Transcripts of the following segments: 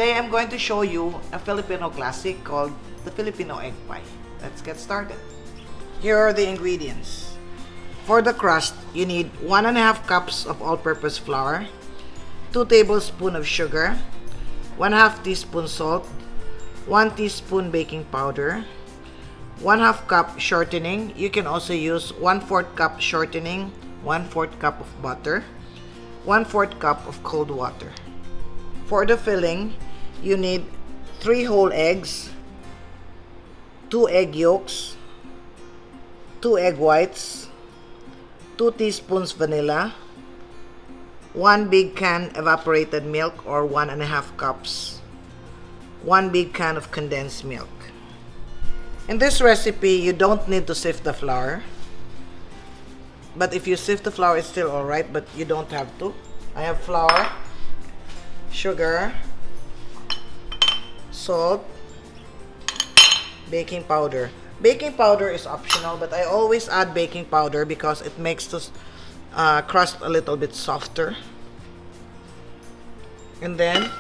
Today I'm going to show you a Filipino classic called the Filipino Egg Pie. Let's get started. Here are the ingredients. For the crust, you need 1.5 cups of all-purpose flour, 2 tablespoons of sugar, 1/2 teaspoon salt, 1 teaspoon baking powder, 1/2 cup shortening. You can also use 1/4 cup shortening, 1/4 cup of butter, 1/4 cup of cold water. For the filling, you need 3 whole eggs, 2 egg yolks, 2 egg whites, 2 teaspoons vanilla, 1 big can evaporated milk or 1.5 cups, 1 big can of condensed milk. In this recipe, you don't need to sift the flour. But if you sift the flour, it's still alright, but you don't have to. I have flour, sugar, salt, baking powder. Baking powder is optional, but I always add baking powder because it makes the crust a little bit softer. And then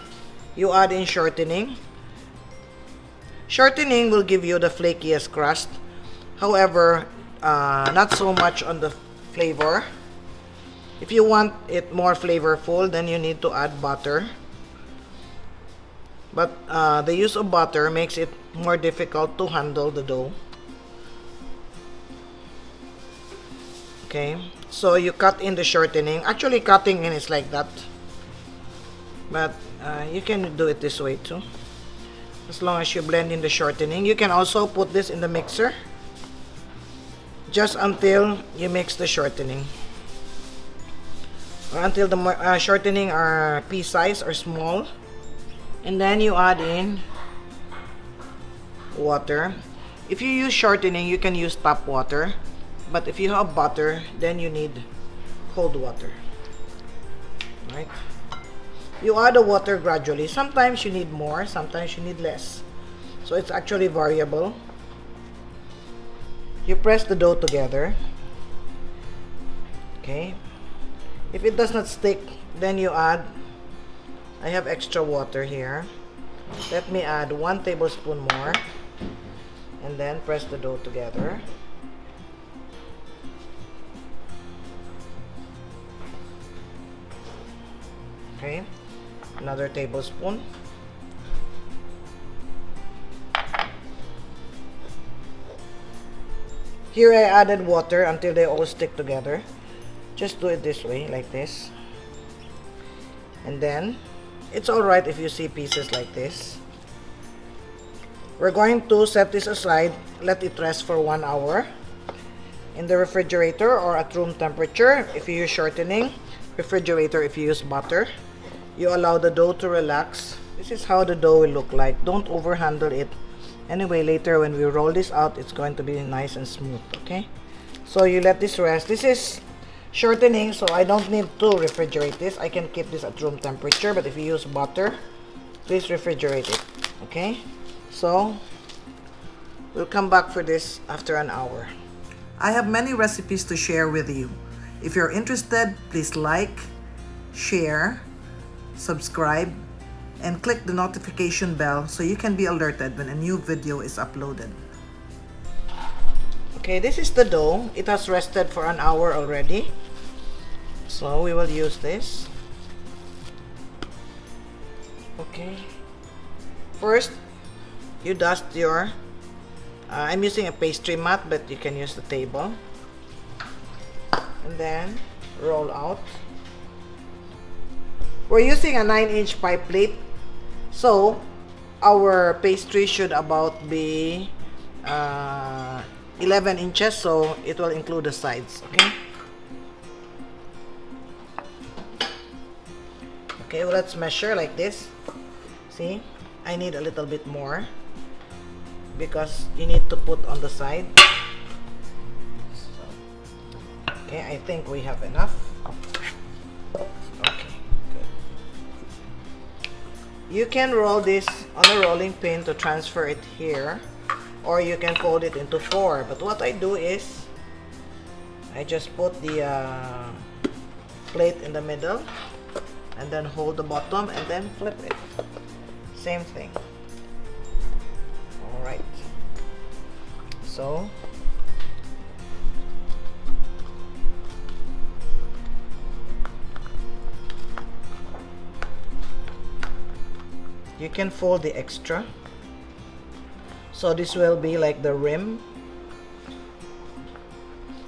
you add in shortening. Shortening will give you the flakiest crust. However, not so much on the flavor. If you want it more flavorful, then you need to add butter. But the use of butter makes it more difficult to handle the dough. Okay, so you cut in the shortening. Actually, cutting in is like that. But you can do it this way too. As long as you blend in the shortening. You can also put this in the mixer just until you mix the shortening, or until the shortening are pea size or small. And then you add in water. If you use shortening, you can use tap water, but if you have butter, then you need cold water. Right? You add the water gradually. Sometimes you need more, sometimes you need less. So it's actually variable. You press the dough together. Okay. If it does not stick, then you add, I have extra water here. Let me add 1 tablespoon more. And then press the dough together. Okay. Another tablespoon. Here I added water until they all stick together. Just do it this way, like this. And then, it's alright if you see pieces like this. We're going to set this aside, let it rest for 1 hour in the refrigerator or at room temperature if you use shortening, refrigerator if you use butter. You allow the dough to relax. This is how the dough will look like. Don't overhandle it. Anyway, later when we roll this out, it's going to be nice and smooth, okay? So you let this rest. This is shortening, so I don't need to refrigerate this. I can keep this at room temperature, but if you use butter, please refrigerate it, okay? So we'll come back for this after an hour. I have many recipes to share with you. If you're interested, please like, share, subscribe, and click the notification bell so you can be alerted when a new video is uploaded. Okay, this is the dough. It has rested for an hour already. So we will use this. Okay. First, you dust your, I'm using a pastry mat, but you can use the table. And then roll out. We're using a 9-inch pie plate. So our pastry should about be 11 inches, so it will include the sides, okay? Okay, well, let's measure like this. See, I need a little bit more because you need to put on the side. So, okay, I think we have enough. Okay, good. You can roll this on a rolling pin to transfer it here, or you can fold it into 4. But what I do is I just put the plate in the middle and then hold the bottom and then flip it. Same thing. All right. So you can fold the extra. So this will be like the rim.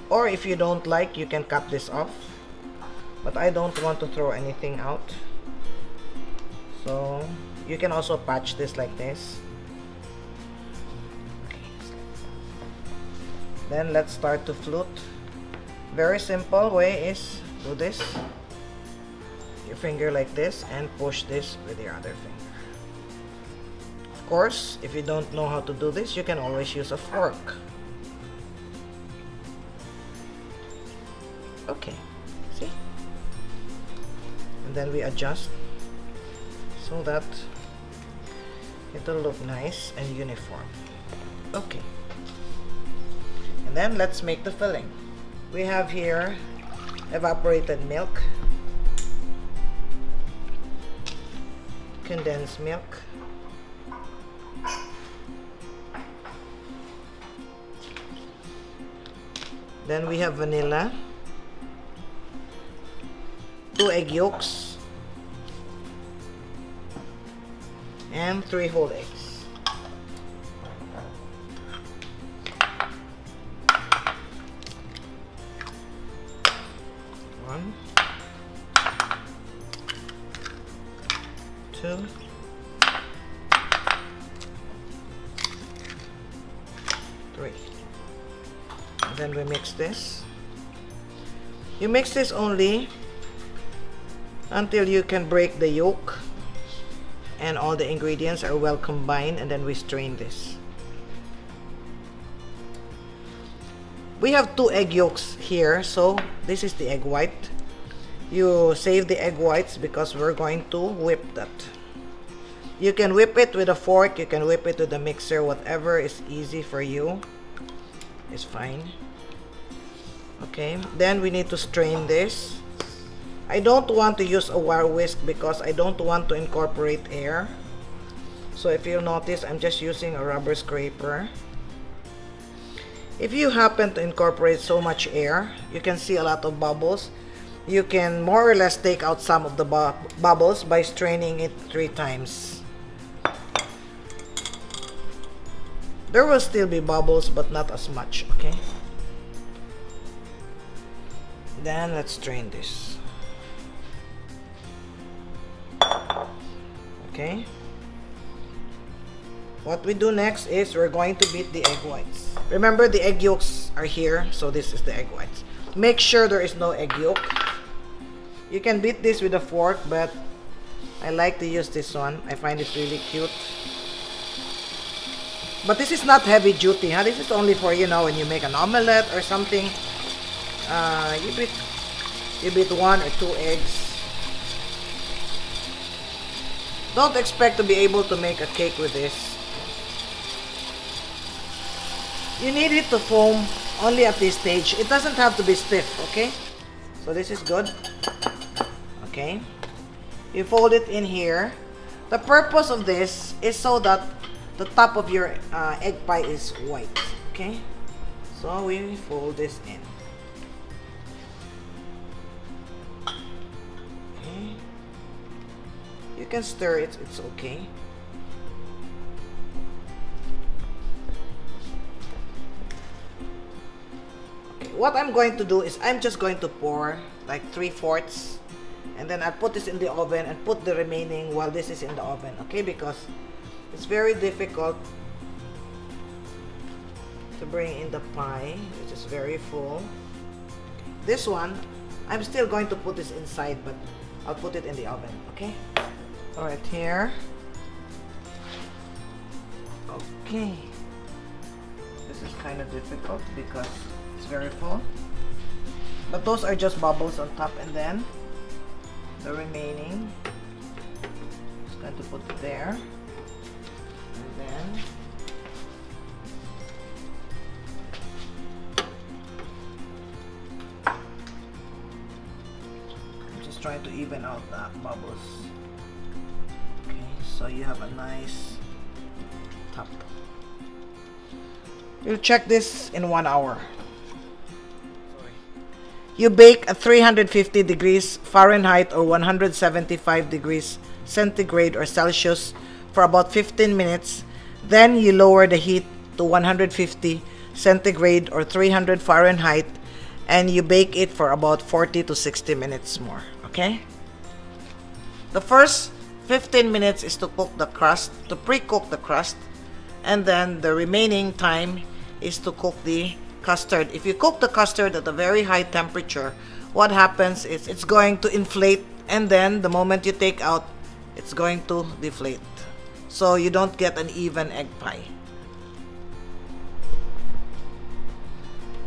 Or if you don't like, you can cut this off. But I don't want to throw anything out. So you can also patch this like this. Then let's start to flute. Very simple way is do this. Your finger like this and push this with your other finger. Of course, if you don't know how to do this, you can always use a fork. Okay, see? And then we adjust so that it will look nice and uniform. Okay. And then let's make the filling. We have here evaporated milk, condensed milk, then we have vanilla, 2 egg yolks, and 3 whole eggs. One, 2, 3. And then we mix this. You mix this only until you can break the yolk and all the ingredients are well combined, and then we strain this. We have 2 egg yolks here, so this is the egg white. You save the egg whites because we're going to whip that. You can whip it with a fork, you can whip it with a mixer, whatever is easy for you is fine. Okay, then we need to strain this. I don't want to use a wire whisk because I don't want to incorporate air. So if you'll notice, I'm just using a rubber scraper. If you happen to incorporate so much air, you can see a lot of bubbles. You can more or less take out some of the bubbles by straining it 3 times. There will still be bubbles, but not as much, okay? Then let's strain this. Okay. What we do next is we're going to beat the egg whites. Remember, the egg yolks are here, so this is the egg whites. Make sure there is no egg yolk. You can beat this with a fork, but I like to use this one. I find it really cute. But this is not heavy duty, huh? This is only for, you know, when you make an omelette or something. You beat 1 or 2 eggs. Don't expect to be able to make a cake with this. You need it to foam only at this stage. It doesn't have to be stiff, okay? So this is good. Okay. You fold it in here. The purpose of this is so that the top of your egg pie is white, okay? So we fold this in. Okay. You can stir it, it's okay. What I'm going to do is I'm just going to pour like 3/4, and then I'll put this in the oven and put the remaining while this is in the oven, okay? Because it's very difficult to bring in the pie, which is very full. This one, I'm still going to put this inside, but I'll put it in the oven, okay? All right, here. Okay. This is kind of difficult because it's very full, but those are just bubbles on top, and then the remaining just going to put it there, and then I'm just trying to even out the bubbles. Okay, so so you have a nice top. You'll check this in 1 hour. You bake at 350 degrees Fahrenheit or 175 degrees centigrade or Celsius for about 15 minutes. Then you lower the heat to 150 centigrade or 300 Fahrenheit and you bake it for about 40 to 60 minutes more. Okay? The first 15 minutes is to cook the crust, to pre-cook the crust, and then the remaining time is to cook the custard. If you cook the custard at a very high temperature, what happens is it's going to inflate, and then the moment you take out, it's going to deflate. So you don't get an even egg pie.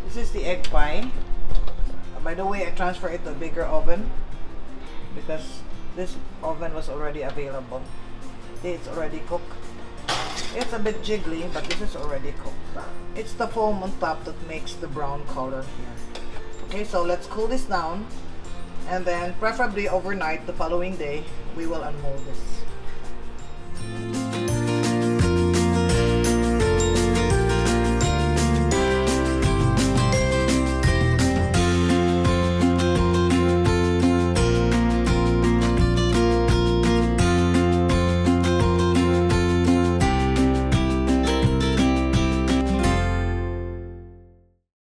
This is the egg pie. By the way, I transfer it to a bigger oven because this oven was already available. It's already cooked. It's a bit jiggly, but this is already cooked. It's the foam on top that makes the brown color here. Okay, so let's cool this down, and then preferably overnight the following day we will unmold this.